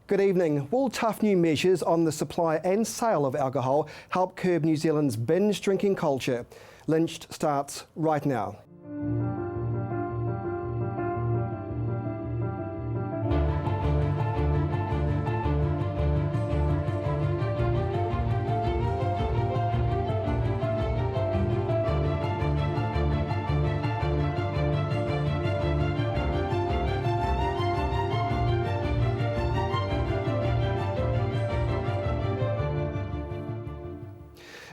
Good evening. Will tough new measures on the supply and sale of alcohol help curb New Zealand's binge drinking culture? Lynched starts right now.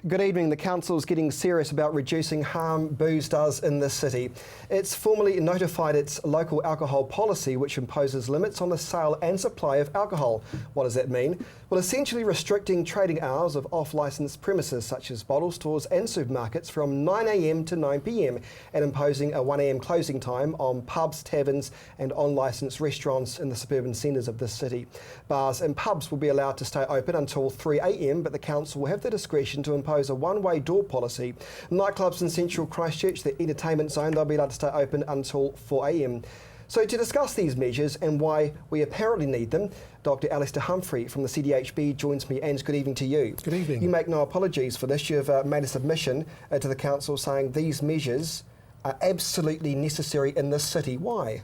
Good evening. The Council's getting serious about reducing harm booze does in this city. It's formally notified its local alcohol policy, which imposes limits on the sale and supply of alcohol. What does that mean? Well, essentially restricting trading hours of off-licence premises such as bottle stores and supermarkets from 9 a.m. to 9 p.m. and imposing a 1 a.m. closing time on pubs, taverns and on-licence restaurants in the suburban centres of this city. Bars and pubs will be allowed to stay open until 3 a.m, but the Council will have the discretion to impose a one-way door policy. Nightclubs in central Christchurch, the entertainment zone, they'll be allowed to stay open until 4 a.m. So to discuss these measures and why we apparently need them, Dr. Alistair Humphrey from the CDHB joins me. And good evening to you. Good evening. You make no apologies for this. You've made a submission to the Council saying these measures are absolutely necessary in this city. Why?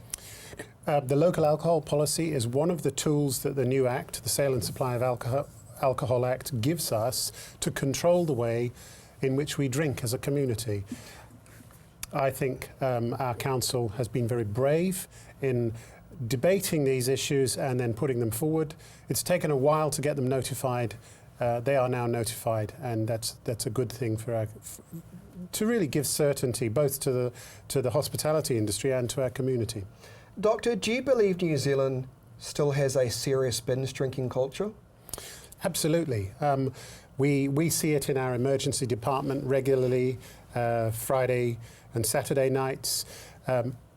The local alcohol policy is one of the tools that the new Act, the Sale and Supply of Alcohol Act, gives us to control the way in which we drink as a community. I think our council has been very brave in debating these issues and then putting them forward. It's taken a while to get them notified. They are now notified, and that's a good thing for to really give certainty both to the hospitality industry and to our community. Doctor, do you believe New Zealand still has a serious binge drinking culture? Absolutely. We see it in our emergency department regularly, Friday and Saturday nights.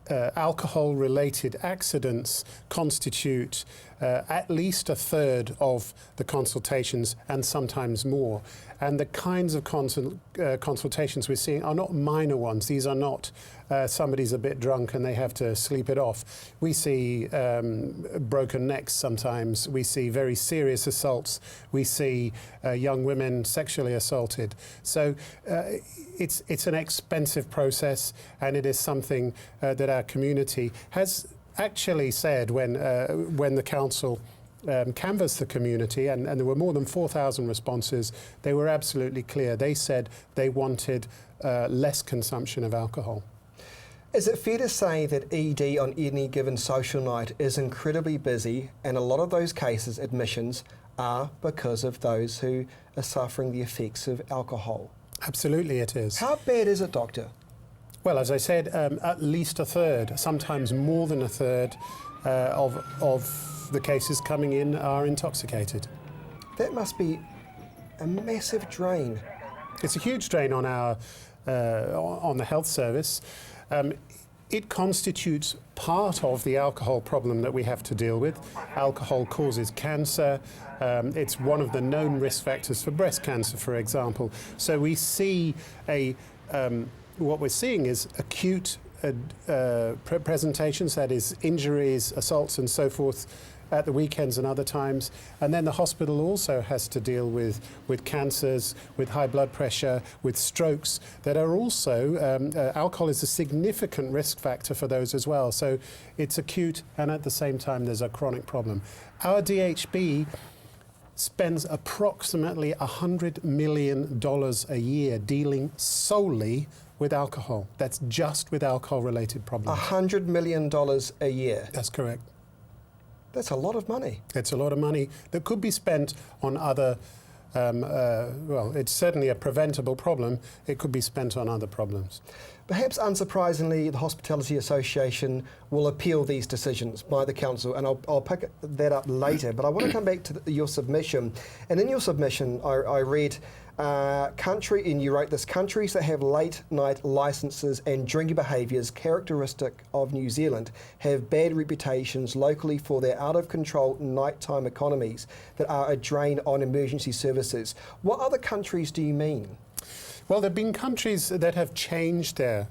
Alcohol-related accidents constitute at least a third of the consultations and sometimes more. And the kinds of consultations we're seeing are not minor ones. These are not somebody's a bit drunk and they have to sleep it off. We see broken necks sometimes. We see very serious assaults. We see young women sexually assaulted. So it's an expensive process, and it is something that our community has actually said when the council canvassed the community, and there were more than 4,000 responses. They were absolutely clear. They said they wanted less consumption of alcohol. Is it fair to say that ED on any given social night is incredibly busy, and a lot of those cases, admissions, are because of those who are suffering the effects of alcohol? Absolutely it is. How bad is it, Doctor? Well, as I said, at least a third, sometimes more than a third of the cases coming in are intoxicated. That must be a massive drain. It's a huge drain on our on the health service. It constitutes part of the alcohol problem that we have to deal with. Alcohol causes cancer. It's one of the known risk factors for breast cancer, for example. So we see what we're seeing is acute presentations, that is injuries, assaults and so forth at the weekends and other times. And then the hospital also has to deal with cancers, with high blood pressure, with strokes that are also, alcohol is a significant risk factor for those as well. So it's acute, and at the same time there's a chronic problem. Our DHB spends approximately $100 million a year dealing solely with alcohol. That's just with alcohol-related problems. $100 million a year? That's correct. That's a lot of money. It's a lot of money that could be spent on other, well, it's certainly a preventable problem. It could be spent on other problems. Perhaps unsurprisingly, the Hospitality Association will appeal these decisions by the Council, and I'll pick that up later. But I want to come back to your submission. And in your submission, I read, and you wrote this, countries that have late night licences and drinking behaviours characteristic of New Zealand have bad reputations locally for their out-of-control nighttime economies that are a drain on emergency services. What other countries do you mean? Well, there have been countries that have changed their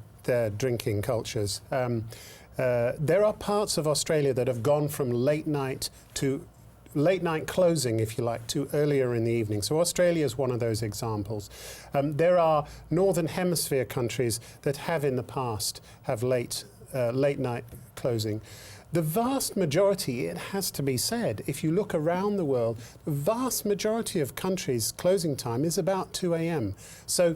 drinking cultures. There are parts of Australia that have gone from late night to late night closing, if you like, to earlier in the evening. So Australia is one of those examples. There are Northern Hemisphere countries that have in the past have late night closing. The vast majority, it has to be said, if you look around the world, the vast majority of countries' closing time is about 2 a.m. So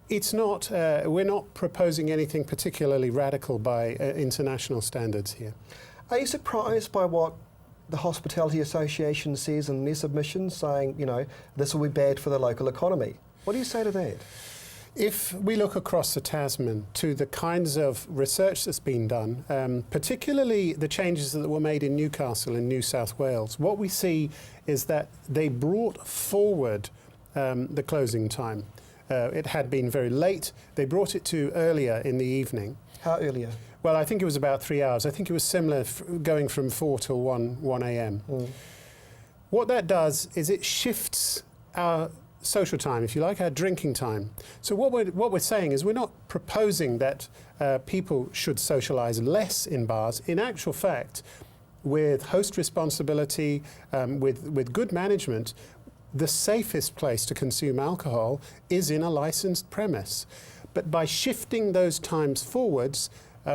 it's not, we're not proposing anything particularly radical by international standards here. Are you surprised by what the Hospitality Association says in their submission, saying, you know, this will be bad for the local economy? What do you say to that? If we look across the Tasman to the kinds of research that's been done, particularly the changes that were made in Newcastle and New South Wales, what we see is that they brought forward the closing time. It had been very late. They brought it to earlier in the evening. How earlier? Well, I think it was about 3 hours. I think it was similar going from 4 till 1 a.m. What that does is it shifts our social time, if you like, our drinking time. So what we're saying is we're not proposing that people should socialise less in bars. In actual fact, with host responsibility, with good management, the safest place to consume alcohol is in a licensed premise. But by shifting those times forwards,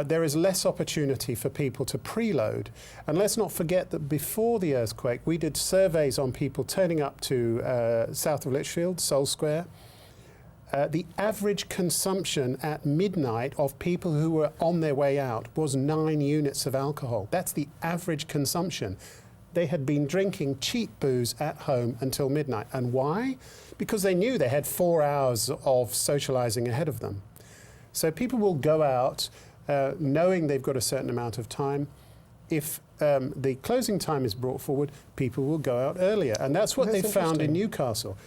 there is less opportunity for people to preload. And let's not forget that before the earthquake, we did surveys on people turning up to south of Lichfield, Sol Square. The average consumption at midnight of people who were on their way out was 9 units of alcohol. That's the average consumption. They had been drinking cheap booze at home until midnight. And why? Because they knew they had 4 hours of socialising ahead of them. So people will go out knowing they've got a certain amount of time. If the closing time is brought forward, people will go out earlier. And that's what they found in Newcastle.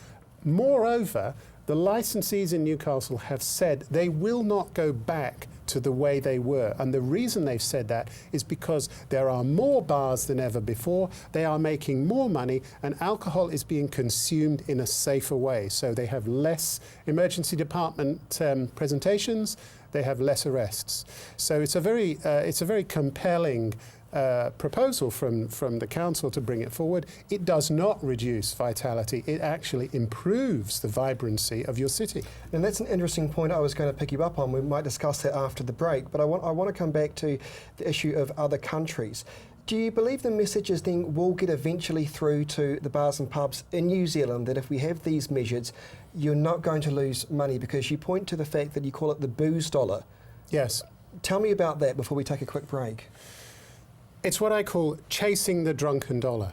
Moreover, the licensees in Newcastle have said they will not go back to the way they were. And the reason they've said that is because there are more bars than ever before, they are making more money, and alcohol is being consumed in a safer way. So they have less emergency department presentations, they have less arrests. So it's a very compelling proposal from the council to bring it forward. It does not reduce vitality, it actually improves the vibrancy of your city. And that's an interesting point I was going to pick you up on. We might discuss that after the break, but I want to come back to the issue of other countries. Do you believe the messages then will get eventually through to the bars and pubs in New Zealand that if we have these measures, you're not going to lose money? Because you point to the fact that you call it the booze dollar. Yes. Tell me about that before we take a quick break. It's what I call chasing the drunken dollar.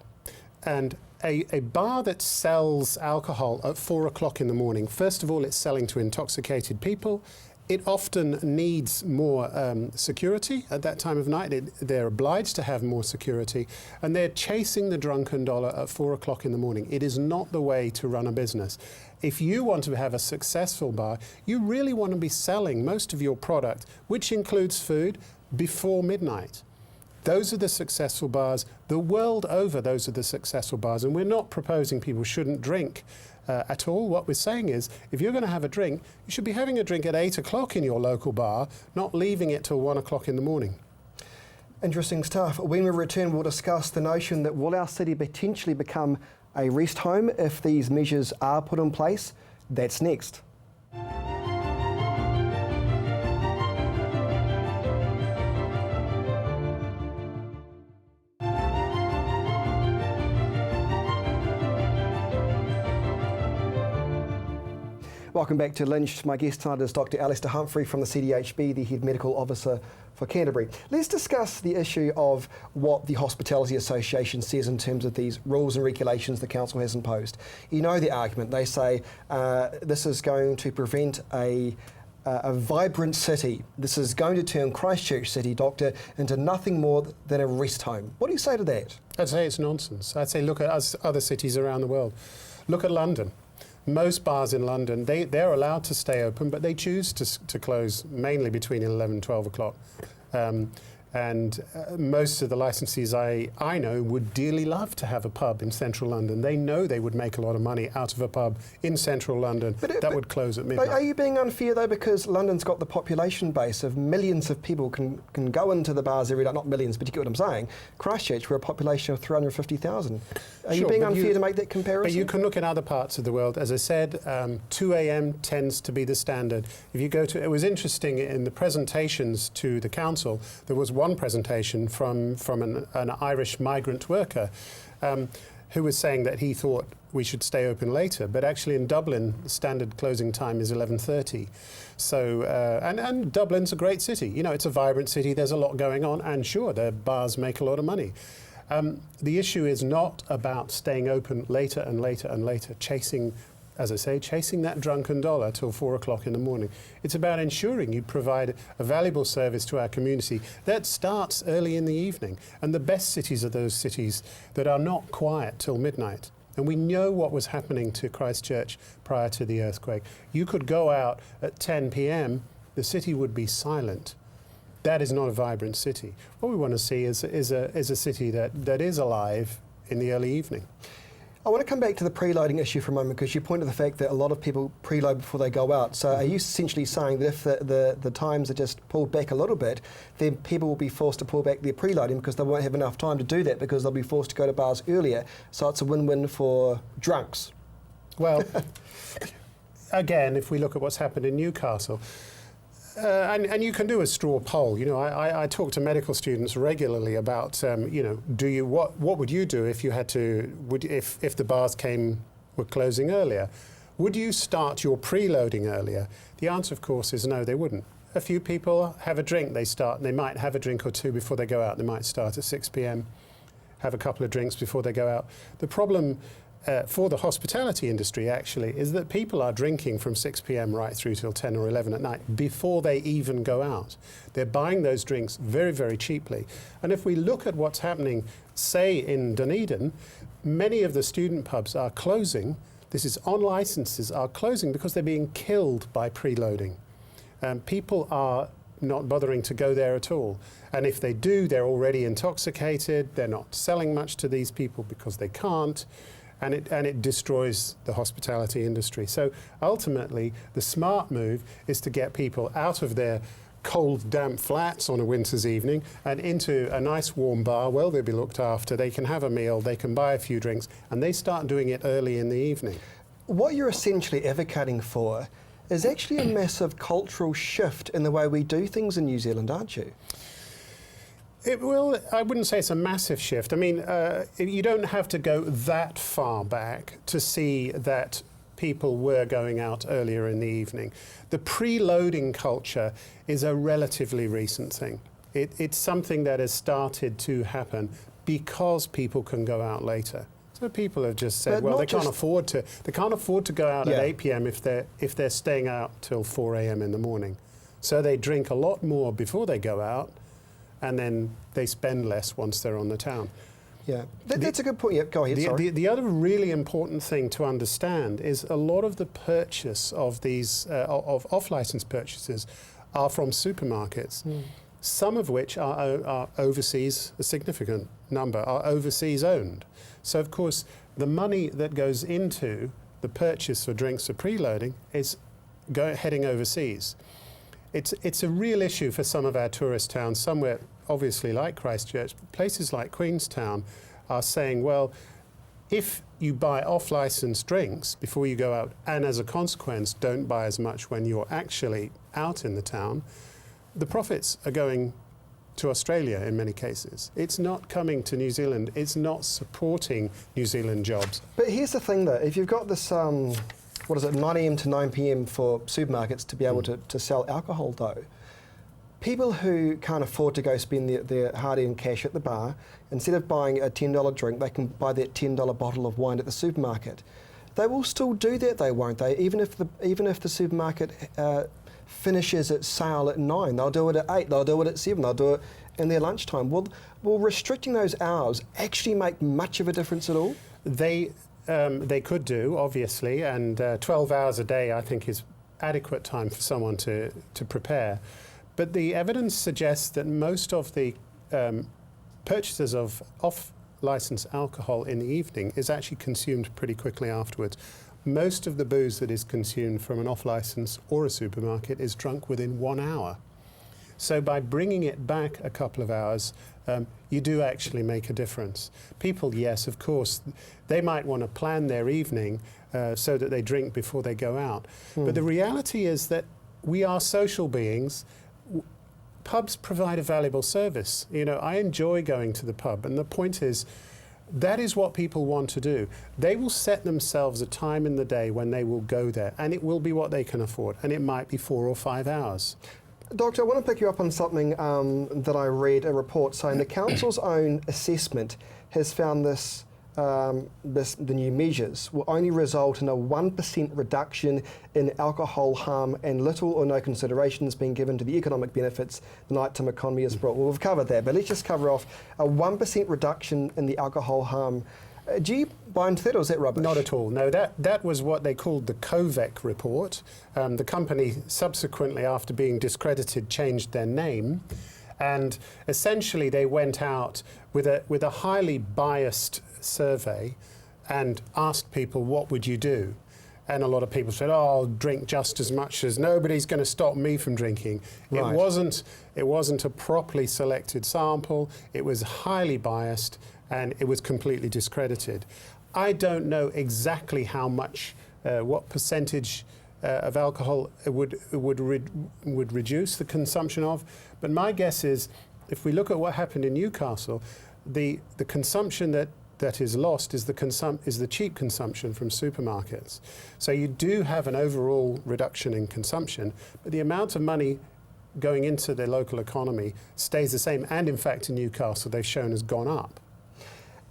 And a bar that sells alcohol at 4 o'clock in the morning, first of all, it's selling to intoxicated people. It often needs more security at that time of night. They're obliged to have more security, and they're chasing the drunken dollar at 4 o'clock in the morning. It is not the way to run a business. If you want to have a successful bar, you really want to be selling most of your product, which includes food, before midnight. Those are the successful bars. The world over, those are the successful bars. And we're not proposing people shouldn't drink at all. What we're saying is, if you're going to have a drink, you should be having a drink at 8 o'clock in your local bar, not leaving it till 1 o'clock in the morning. Interesting stuff. When we return, we'll discuss the notion that will our city potentially become a rest home if these measures are put in place? That's next. Welcome back to Lynched. My guest tonight is Dr. Alistair Humphrey from the CDHB, the Head Medical Officer for Canterbury. Let's discuss the issue of what the Hospitality Association says in terms of these rules and regulations the Council has imposed. You know the argument. They say this is going to prevent a vibrant city. This is going to turn Christchurch City, Doctor, into nothing more than a rest home. What do you say to that? I'd say it's nonsense. I'd say look at other cities around the world. Look at London. Most bars in London, they're allowed to stay open, but they choose to close mainly between 11 and 12 o'clock. And most of the licensees I know would dearly love to have a pub in central London. They know they would make a lot of money out of a pub in central London that would close at midnight. But are you being unfair though, because London's got the population base of millions of people can go into the bars every night, not millions, but you get what I'm saying. Christchurch, we're a population of 350,000. Are you being unfair to make that comparison? But you can look in other parts of the world. As I said, 2 a.m. tends to be the standard. If you go to, it was interesting in the presentations to the council, there was one presentation from an Irish migrant worker who was saying that he thought we should stay open later, but actually in Dublin the standard closing time is 11:30. So and Dublin's a great city. You know, it's a vibrant city. There's a lot going on, and sure, the bars make a lot of money. The issue is not about staying open later and later and later, chasing, as I say, chasing that drunken dollar till 4 o'clock in the morning. It's about ensuring you provide a valuable service to our community that starts early in the evening. And the best cities are those cities that are not quiet till midnight. And we know what was happening to Christchurch prior to the earthquake. You could go out at 10 p.m., the city would be silent. That is not a vibrant city. What we want to see is a city that is alive in the early evening. I want to come back to the preloading issue for a moment, because you point to the fact that a lot of people preload before they go out. So are you essentially saying that if the times are just pulled back a little bit, then people will be forced to pull back their preloading because they won't have enough time to do that, because they'll be forced to go to bars earlier? So it's a win-win for drunks. Well, again, if we look at what's happened in Newcastle, and you can do a straw poll. You know, I talk to medical students regularly about, you know, what would you do if you had to, if the bars were closing earlier? Would you start your preloading earlier? The answer, of course, is no, they wouldn't. A few people have a drink, they might have a drink or two before they go out. They might start at 6 p.m, have a couple of drinks before they go out. The problem for the hospitality industry, actually, is that people are drinking from 6 p.m. right through till 10 or 11 at night before they even go out. They're buying those drinks very, very cheaply. And if we look at what's happening, say, in Dunedin, many of the student pubs are closing. This is on licenses, are closing because they're being killed by preloading. People are not bothering to go there at all. And if they do, they're already intoxicated. They're not selling much to these people because they can't. And it destroys the hospitality industry. So ultimately, the smart move is to get people out of their cold, damp flats on a winter's evening and into a nice warm bar. Well, they'll be looked after. They can have a meal. They can buy a few drinks. And they start doing it early in the evening. What you're essentially advocating for is actually a massive cultural shift in the way we do things in New Zealand, aren't you? I wouldn't say it's a massive shift. I mean, you don't have to go that far back to see that people were going out earlier in the evening. The preloading culture is a relatively recent thing. It's something that has started to happen because people can go out later. So people have just said, well, they can't afford to go out at 8 p.m. if they're staying out till 4 a.m. in the morning. So they drink a lot more before they go out, and then they spend less once they're on the town. Yeah, that's a good point. Yeah, go ahead, sorry. The other really important thing to understand is a lot of the purchase of these of off-license purchases are from supermarkets, some of which are overseas, a significant number are overseas owned. So, of course, the money that goes into the purchase for drinks for preloading is heading overseas. It's a real issue for some of our tourist towns, somewhere obviously like Christchurch, but places like Queenstown are saying, well, if you buy off-license drinks before you go out, and as a consequence don't buy as much when you're actually out in the town, the profits are going to Australia in many cases. It's not coming to New Zealand. It's not supporting New Zealand jobs. But here's the thing, though. If you've got this, 9 a.m. to 9 p.m. for supermarkets to be able to sell alcohol, though, people who can't afford to go spend their hard-earned cash at the bar, instead of buying a $10 drink, they can buy that $10 bottle of wine at the supermarket. They will still do that, though, won't they? Even if the supermarket finishes its sale at 9, they'll do it at 8, they'll do it at 7, they'll do it in their lunchtime. Will restricting those hours actually make much of a difference at all? They could do, obviously, and 12 hours a day, I think, is adequate time for someone to prepare. But the evidence suggests that most of the purchases of off-licence alcohol in the evening is actually consumed pretty quickly afterwards. Most of the booze that is consumed from an off-licence or a supermarket is drunk within 1 hour. So by bringing it back a couple of hours, you do actually make a difference. People, yes, of course, they might want to plan their evening so that they drink before they go out. But the reality is that we are social beings. Pubs provide a valuable service. You know, I enjoy going to the pub, and the point is, that is what people want to do. They will set themselves a time in the day when they will go there, and it will be what they can afford, and it might be 4 or 5 hours. Doctor, I want to pick you up on something that I read, a report saying the council's own assessment has found the new measures will only result in a 1% reduction in alcohol harm and little or no consideration is being given to the economic benefits the nighttime economy has brought. Well, we've covered that, but let's just cover off a 1% reduction in the alcohol harm. Do you buy into that, or is that rubbish? Not at all. No, that was what they called the COVEC report. The company subsequently, after being discredited, changed their name. And essentially they went out with a highly biased survey and asked people, what would you do? And a lot of people said, oh, I'll drink just as much as nobody's going to stop me from drinking. Right. It wasn't a properly selected sample. It was highly biased, and it was completely discredited. I don't know exactly how much, what percentage of alcohol would reduce the consumption of, but my guess is, if we look at what happened in Newcastle, the consumption that is lost is the cheap consumption from supermarkets. So you do have an overall reduction in consumption, but the amount of money going into the local economy stays the same, and in fact in Newcastle they've shown has gone up.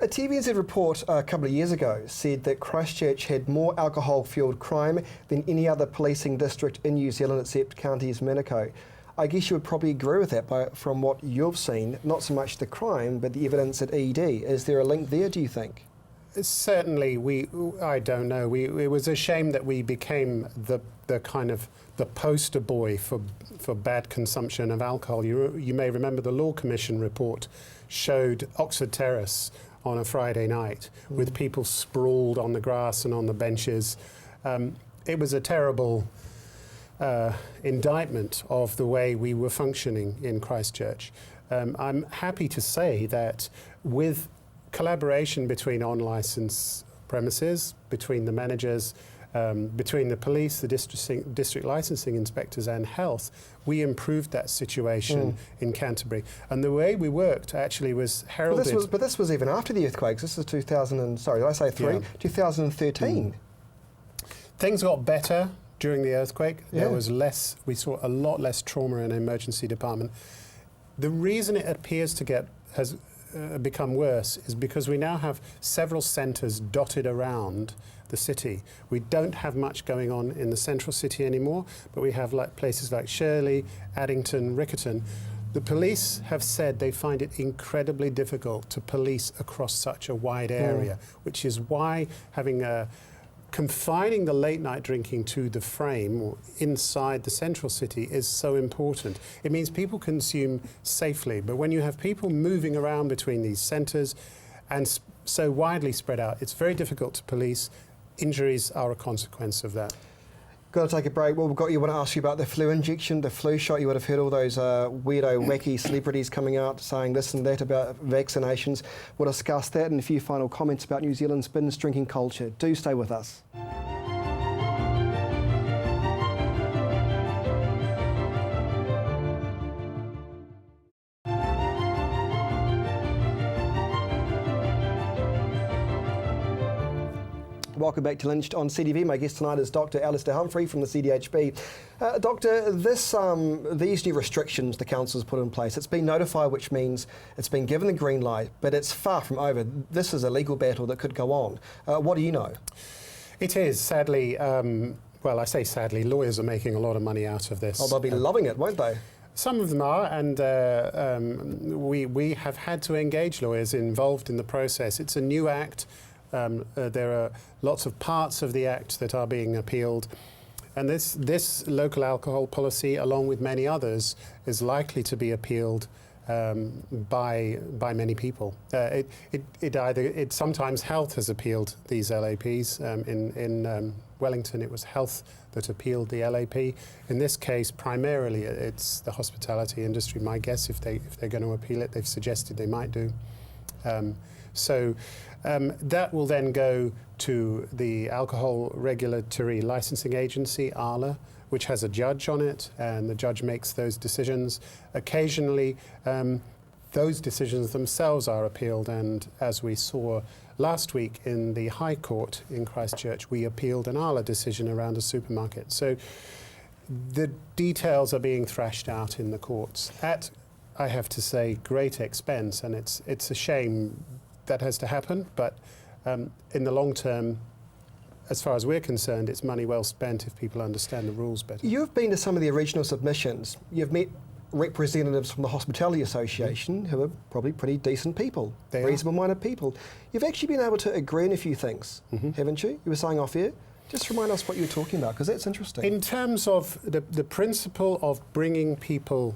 A TVNZ report a couple of years ago said that Christchurch had more alcohol-fuelled crime than any other policing district in New Zealand except counties Manukau. I guess you would probably agree with that from what you've seen, not so much the crime, but the evidence at ED. Is there a link there, do you think? Certainly, I don't know. It was a shame that we became the kind of the poster boy for bad consumption of alcohol. You may remember the Law Commission report showed Oxford Terrace on a Friday night with people sprawled on the grass and on the benches. It was a terrible indictment of the way we were functioning in Christchurch. I'm happy to say that with collaboration between on-licence premises, between the managers, between the police, the district licensing inspectors and health, we improved that situation in Canterbury. And the way we worked actually was heralded. But this was even after the earthquakes. This is 2013. Things got better during the earthquake. There was we saw a lot less trauma in the emergency department. The reason it appears to has become worse is because we now have several centres dotted around the city. We don't have much going on in the central city anymore, but we have places like Shirley, Addington, Riccarton. The police have said they find it incredibly difficult to police across such a wide area, which is why confining the late night drinking to the frame or inside the central city is so important. It means people consume safely, but when you have people moving around between these centres and so widely spread out, it's very difficult to police. Injuries are a consequence of that. Got to take a break. Well, we want to ask you about the flu injection, the flu shot. You would have heard all those weirdo, wacky celebrities coming out saying this and that about vaccinations. We'll discuss that and a few final comments about New Zealand's binge drinking culture. Do stay with us. Welcome back to Lynched on CTV. My guest tonight is Dr. Alistair Humphrey from the CDHB. Doctor, these new restrictions the council's put in place, it's been notified, which means it's been given the green light, but it's far from over. This is a legal battle that could go on. What do you know? It is, sadly, well, I say sadly, lawyers are making a lot of money out of this. Oh, they'll be loving it, won't they? Some of them are, and we have had to engage lawyers involved in the process. It's a new act. There are lots of parts of the Act that are being appealed. And this local alcohol policy, along with many others, is likely to be appealed by many people. Sometimes health has appealed these LAPs. In Wellington, it was health that appealed the LAP. In this case, primarily, it's the hospitality industry. My guess, if they're going to appeal it, they've suggested they might do. That will then go to the Alcohol Regulatory Licensing Agency, ARLA, which has a judge on it, and the judge makes those decisions. Occasionally, those decisions themselves are appealed, and as we saw last week in the High Court in Christchurch, we appealed an ARLA decision around a supermarket. So the details are being thrashed out in the courts at, I have to say, great expense, and it's a shame that has to happen, but in the long term, as far as we're concerned, it's money well spent if people understand the rules better. You've been to some of the regional submissions. You've met representatives from the Hospitality Association who are probably pretty decent people, reasonable-minded people. You've actually been able to agree on a few things, haven't you? You were saying off air. Just remind us what you were talking about, because that's interesting. In terms of the principle of bringing people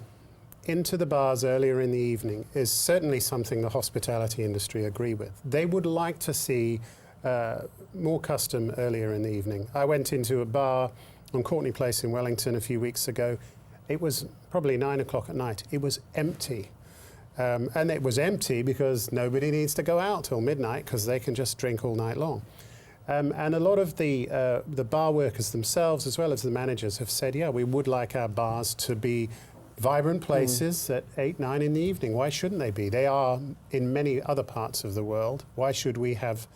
into the bars earlier in the evening is certainly something the hospitality industry agree with. They would like to see more custom earlier in the evening. I went into a bar on Courtney Place in Wellington a few weeks ago. It was probably 9 o'clock at night. It was empty. And it was empty because nobody needs to go out till midnight because they can just drink all night long. And a lot of the bar workers themselves, as well as the managers, have said, yeah, we would like our bars to be vibrant places at 8, 9 in the evening. Why shouldn't they be? They are in many other parts of the world. Why should we have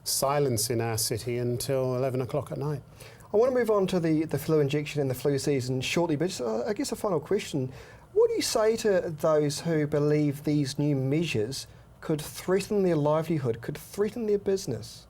silence in our city until 11 o'clock at night? I want to move on to the flu injection and the flu season shortly, but just, I guess a final question. What do you say to those who believe these new measures could threaten their livelihood, could threaten their business?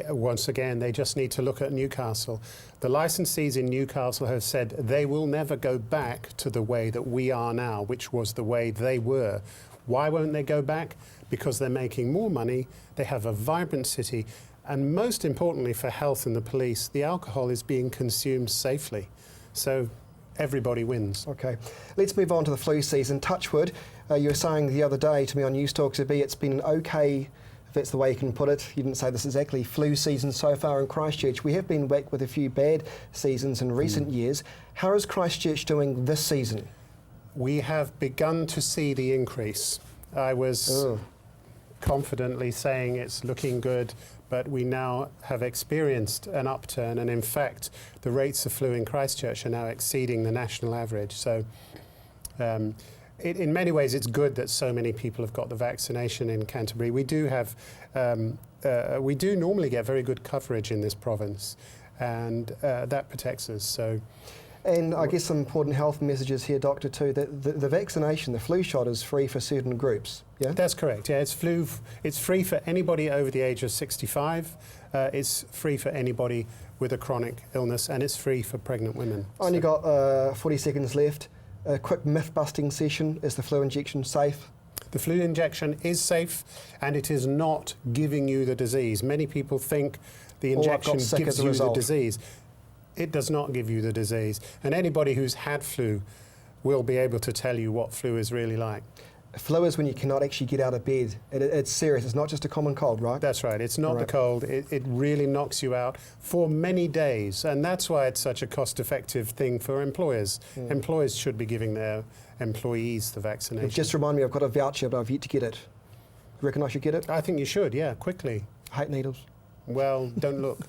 Once again, they just need to look at Newcastle. The licensees in Newcastle have said they will never go back to the way that we are now, which was the way they were. Why won't they go back? Because they're making more money, they have a vibrant city, and most importantly for health and the police, the alcohol is being consumed safely. So everybody wins. Okay, let's move on to the flu season. Touch wood, you were saying the other day to me on News Talk TV, it's been an okay, if that's the way you can put it, you didn't say this exactly, flu season so far in Christchurch. We have been whacked with a few bad seasons in recent years. How is Christchurch doing this season? We have begun to see the increase. I was confidently saying it's looking good, but we now have experienced an upturn, and in fact the rates of flu in Christchurch are now exceeding the national average. So in many ways it's good that so many people have got the vaccination in Canterbury. We do have we do normally get very good coverage in this province, and that protects us. So. And I guess some important health messages here, Doctor, too, that the vaccination, the flu shot, is free for certain groups, yeah? That's correct, yeah. It's free for anybody over the age of 65. It's free for anybody with a chronic illness, and it's free for pregnant women. Only got 40 seconds left. A quick myth-busting session. Is the flu injection safe? The flu injection is safe, and it is not giving you the disease. Many people think the injection gives you the disease. It does not give you the disease. And anybody who's had flu will be able to tell you what flu is really like. Flu is when you cannot actually get out of bed. It's serious. It's not just a common cold, right? That's right. It's not the cold. It really knocks you out for many days. And that's why it's such a cost-effective thing for employers. Employers should be giving their employees the vaccination. Just remind me, I've got a voucher, but I've yet to get it. You reckon I should get it? I think you should, yeah, quickly. I hate needles. Well, don't look.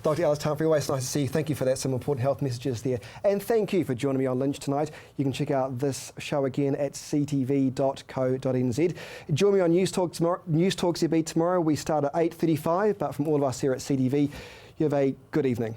Dr. Alistair Humphrey, always nice to see you. Thank you for that, some important health messages there. And thank you for joining me on Lynched tonight. You can check out this show again at ctv.co.nz. Join me on News Talk tomorrow. News Talk ZB tomorrow. We start at 8:35, but from all of us here at CTV, you have a good evening.